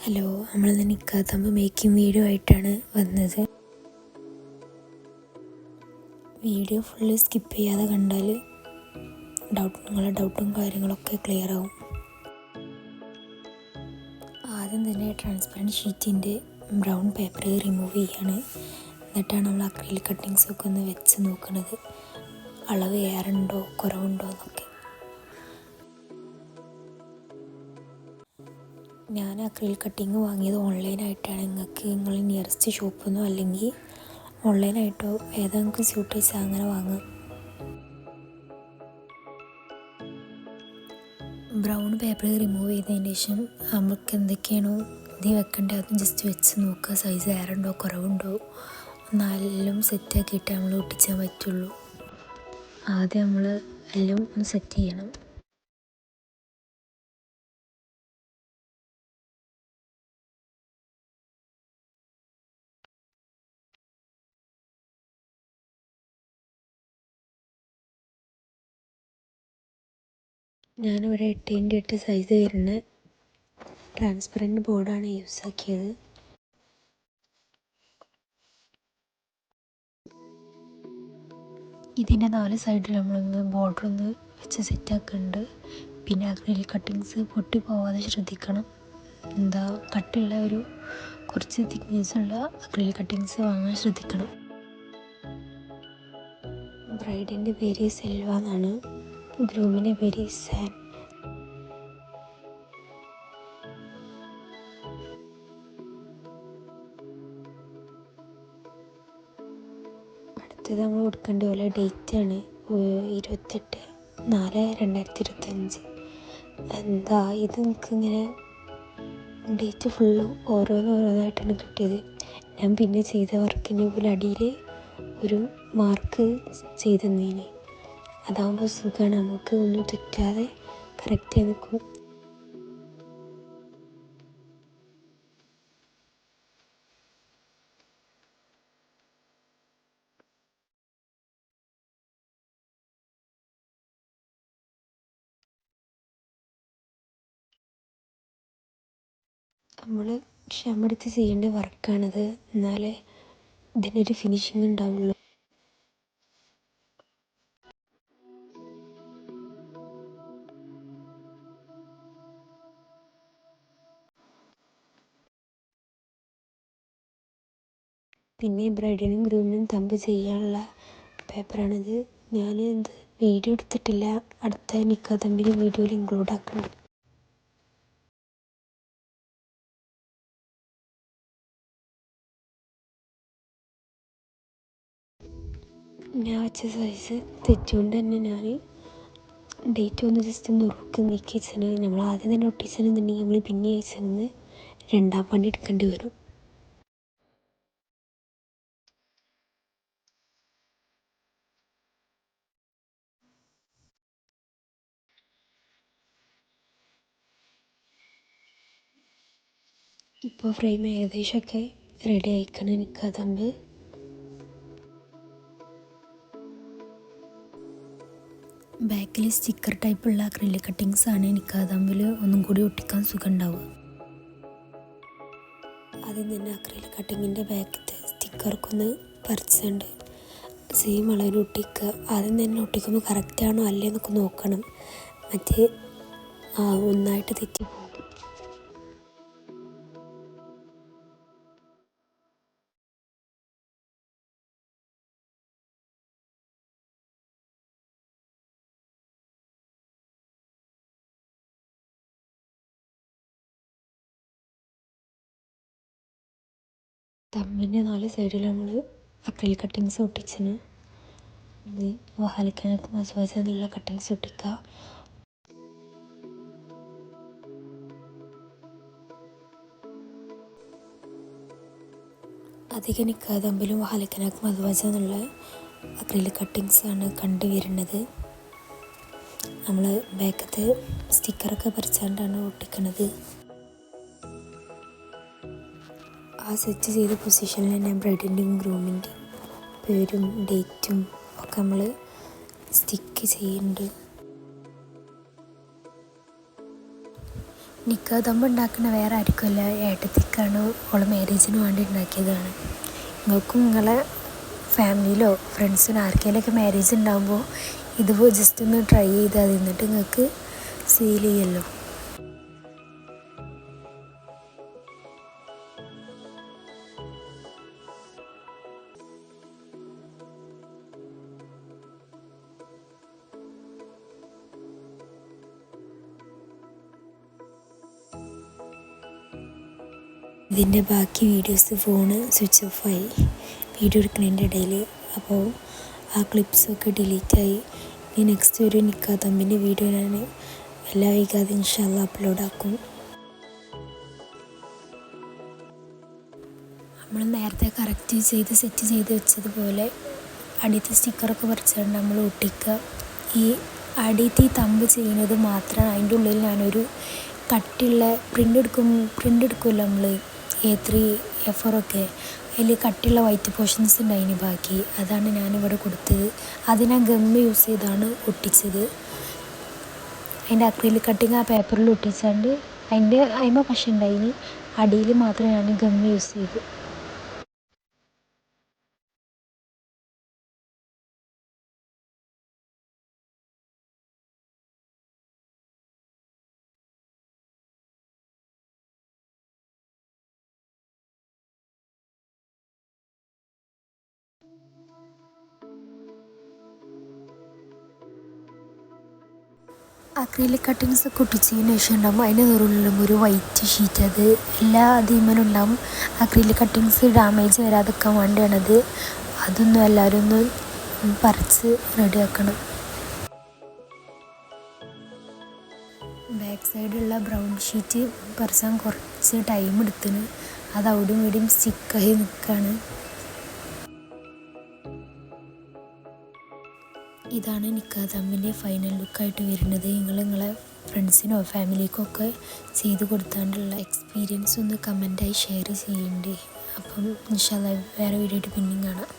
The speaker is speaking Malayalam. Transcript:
ഹലോ, നമ്മളിന്ന് നിക്കാത്തമ്പ് മേക്കിംഗ് വീഡിയോ ആയിട്ടാണ് വന്നത്. വീഡിയോ ഫുള്ള് സ്കിപ്പ് ചെയ്യാതെ കണ്ടാൽ നിങ്ങളുടെ ഡൗട്ടും കാര്യങ്ങളൊക്കെ ക്ലിയർ ആവും. ആദ്യം തന്നെ ട്രാൻസ്പെറൻറ്റ് ഷീറ്റിൻ്റെ ബ്രൗൺ പേപ്പർ റിമൂവ് ചെയ്യാണ്. എന്നിട്ടാണ് നമ്മൾ അക്രിലിക് കട്ടിങ്സൊക്കെ ഒന്ന് വെച്ച് നോക്കുന്നത്, അളവ് ഏറുണ്ടോ കുറവുണ്ടോ എന്നൊക്കെ. ഞാൻ അക്രിലിക് കട്ടിങ് വാങ്ങിയത് ഓൺലൈനായിട്ടാണ്. നിങ്ങൾ നിയറസ്റ്റ് ഷോപ്പിൽ നിന്നോ അല്ലെങ്കിൽ ഓൺലൈനായിട്ടോ ഏതാ നിങ്ങൾക്ക് സ്യൂട്ട് വെച്ചാൽ അങ്ങനെ വാങ്ങാം. ബ്രൗൺ പേപ്പർ റിമൂവ് ചെയ്തതിന് ശേഷം നമുക്ക് എന്തൊക്കെയാണോ ഇത് വെക്കേണ്ടത് അതും ജസ്റ്റ് വെച്ച് നോക്കുക. സൈസ് ഏറുണ്ടോ കുറവുണ്ടോ എന്നെല്ലാം സെറ്റാക്കിയിട്ട് നമ്മൾ ഒട്ടിച്ചാൻ പറ്റുള്ളൂ. ആദ്യം നമ്മൾ എല്ലാം ഒന്ന് സെറ്റ് ചെയ്യണം. ഞാനിവിടെ 8x8 സൈസ് വരുന്ന ട്രാൻസ്പെറൻറ്റ് ബോർഡാണ് യൂസ് ആക്കിയത്. ഇതിൻ്റെ 4 സൈഡിൽ നമ്മളൊന്ന് ബോർഡർ ഒന്ന് വെച്ച് സെറ്റാക്കുന്നുണ്ട്. പിന്നെ അക്രിലിക് കട്ടിങ്സ് പൊട്ടി പോവാതെ ശ്രദ്ധിക്കണം. കട്ടുള്ള കുറച്ച് തിക്നെസ്സുള്ള അക്രിലിക് കട്ടിങ്സ് വാങ്ങാൻ ശ്രദ്ധിക്കണം. ബ്രൈഡിൻ്റെ പേര് സെൽവ എന്നാണ്, ഗ്രൂമിൻ്റെ പേര് സാൻ. അടുത്തത് നമ്മൾ കൊടുക്കേണ്ട പോലെ ഡേറ്റാണ് 28/4/2025. ഇത് എനിക്കിങ്ങനെ ഡേറ്റ് ഫുള്ള് ഓരോന്നായിട്ടാണ് കിട്ടിയത്. ഞാൻ പിന്നെ ചെയ്ത വർക്കിന് പോലെ അടിയിൽ ഒരു മാർക്ക് ചെയ്ത് തന്നീന്. അതാകുമ്പോൾ സുഖമാണ്, നമുക്ക് ഒന്നും തെറ്റാതെ കറക്റ്റായി നിൽക്കും. നമ്മൾ ക്ഷമെടുത്ത് ചെയ്യേണ്ട വർക്കാണിത്, എന്നാലേ ഇതിനൊരു ഫിനിഷിങ് ഉണ്ടാവുള്ളൂ. പിന്നെ ബ്രൈഡിനും ഗ്രൂമിനും തമ്പ് ചെയ്യാനുള്ള പേപ്പറാണിത്. ഞാൻ വീഡിയോ എടുത്തിട്ടില്ല, അടുത്ത നിക്കാ തമ്പിന് വീഡിയോയിൽ ഇൻക്ലൂഡ് ആക്കണം. ഞാൻ വെച്ച സൈസ് തെറ്റുകൊണ്ട് തന്നെ ഞാൻ ഡേറ്റ് ഒന്ന് ജസ്റ്റ് നുറുക്കി നീക്കി വെച്ചാൽ നമ്മൾ ആദ്യം തന്നെ ഒട്ടിച്ചെന്നുണ്ടെങ്കിൽ നമ്മൾ പിന്നെ അയച്ചെന്ന് രണ്ടാം പണി എടുക്കേണ്ടി വരും. ഇപ്പോൾ ഫ്രെയിം ഏകദേശമൊക്കെ റെഡി ആയിക്കണം നിക്കാ തമ്പ്. ബാക്കിൽ സ്റ്റിക്കർ ടൈപ്പുള്ള അക്രിലിക് കട്ടിങ്സ് ആണ് നിക്കാ തമ്പിൽ ഒന്നും കൂടി ഒട്ടിക്കാൻ സുഖം ഉണ്ടാവുക. ആദ്യം തന്നെ അക്രിലിക് കട്ടിങ്ങിൻ്റെ ബാക്കത്തെ സ്റ്റിക്കർക്കൊന്ന് പറിച്ചുണ്ട് സെയിം അളവിൽ ഒട്ടിക്കുക. ആദ്യം തന്നെ ഒട്ടിക്കുമ്പോൾ കറക്റ്റാണോ അല്ലേ എന്നൊക്കെ നോക്കണം, മറ്റേ ഒന്നായിട്ട് തെറ്റി. തമ്മിൻ്റെ 4 സൈഡിൽ നമ്മൾ അക്രിലിക് കട്ടിങ്സ് ഒട്ടിച്ചിന്. ഇത് വഹാലിക്കാനൊക്കെ മസാജ് എന്നുള്ള കട്ടിങ്സ് ഒട്ടിക്കുക. അധികം നിക്കാ തമ്പിലും വഹാലിക്കാനൊക്കെ മസാജ് എന്നുള്ള അക്രിലിക് കട്ടിങ്സാണ് കണ്ടുവരുന്നത്. നമ്മൾ ബാക്കത്തെ സ്റ്റിക്കറൊക്കെ പറിച്ചാണ്ടാണ് ഒട്ടിക്കുന്നത്. ആ സെറ്റ് ചെയ്ത പൊസിഷനിൽ തന്നെ ബ്രൈഡിൻ്റെയും ഗ്രൂമിൻ്റെയും പേരും ഡേറ്റും ഒക്കെ നമ്മൾ സ്റ്റിക്ക് ചെയ്യുന്നുണ്ട്. നിക്കാഹ് തമ്പ് ഉണ്ടാക്കുന്ന വേറെ ആർക്കുമല്ല, ഏട്ടത്തിക്കാണ്. ഓളെ മാരേജിന് വേണ്ടി ഉണ്ടാക്കിയതാണ്. നിങ്ങൾക്കും നിങ്ങളെ ഫാമിലിയിലോ ഫ്രണ്ട്സിനോ ആർക്കെങ്കിലുമൊക്കെ മാരേജ് ഉണ്ടാകുമ്പോൾ ഇതുപോലെ ജസ്റ്റ് ഒന്ന് ട്രൈ ചെയ്താൽ എന്നിട്ട് നിങ്ങൾക്ക് സീൽ ചെയ്യുമല്ലോ. ഇതിൻ്റെ ബാക്കി വീഡിയോസ് ഫോണ് സ്വിച്ച് ഓഫായി വീഡിയോ എടുക്കുന്നതിൻ്റെ ഇടയിൽ. അപ്പോൾ ആ ക്ലിപ്സൊക്കെ ഡിലീറ്റായി. ഇനി നെക്സ്റ്റ് ഒരു നിക്കാഹ് തമ്പിൻ്റെ വീഡിയോ ഞാൻ എല്ലാ വൈകാതെ ഇൻഷാ അല്ലാഹ് അപ്ലോഡാക്കും. നമ്മൾ നേരത്തെ കറക്റ്റ് ചെയ്ത് സെറ്റ് ചെയ്ത് വെച്ചതുപോലെ അടിയത്തെ സ്റ്റിക്കറൊക്കെ പറിച്ചുകൊണ്ട് നമ്മൾ ഒട്ടിക്കുക. ഈ അടിയത്തെ ഈ തമ്പ് ചെയ്യുന്നത് മാത്രമാണ്. അതിൻ്റെ ഉള്ളിൽ ഞാനൊരു കട്ടിയുള്ള പ്രിൻ്റ് എടുക്കുമല്ലോ നമ്മൾ A3 A4 ഒക്കെ, അതിൽ കട്ടിയുള്ള വൈറ്റ് പോർഷൻസ് ഉണ്ടായിന് ബാക്കി. അതാണ് ഞാനിവിടെ കൊടുത്തത്. അത് ഞാൻ ഗമ്മ് യൂസ് ചെയ്താണ് ഒട്ടിച്ചത്. അതിൻ്റെ അക്രിലിക് കട്ടിങ് ആ പേപ്പറിൽ ഒട്ടിച്ചാണ്ട് അതിന്മേൽ പക്ഷേ ഉണ്ടായിന്, അടിയിൽ മാത്രം ഞാൻ ഗമ്മ് യൂസ് ചെയ്തു. അക്രിലിക് കട്ടിങ്സ് ഒക്കെ ഒട്ടിച്ചതിന് ശേഷം ഉണ്ടാകും അതിൻ്റെ നിറങ്ങളിലും ഒരു വൈറ്റ് ഷീറ്റ്, അത് എല്ലാ അതിന്മേലും ഉണ്ടാകും. അക്രിലിക് കട്ടിങ്സ് ഡാമേജ് വരാതിരിക്കാൻ വേണ്ടിയാണത്. അതൊന്നും എല്ലാവരും ഒന്ന് പറിച്ച് റെഡിയാക്കണം. ബാക്ക് സൈഡുള്ള ബ്രൗൺ ഷീറ്റ് പറിച്ചാൻ കുറച്ച് ടൈം എടുത്തിന്. അത് അവിടെയും ഇവിടെയും സ്റ്റിക്കായി നിൽക്കുകയാണ്. ഇതാണ് നിക്കാഹ് തമ്പിൻ്റെ ഫൈനൽ ലുക്കായിട്ട് വരുന്നത്. നിങ്ങളെ ഫ്രണ്ട്സിനോ ഫാമിലിക്കോ ഒക്കെ ചെയ്ത് കൊടുത്താണ്ടുള്ള എക്സ്പീരിയൻസ് ഒന്ന് കമൻറ്റായി ഷെയർ ചെയ്യണ്ടേ. അപ്പം ഇൻഷാ അല്ലാഹ് വേറെ വീഡിയോ ആയിട്ട് പിന്നെയും കാണാം.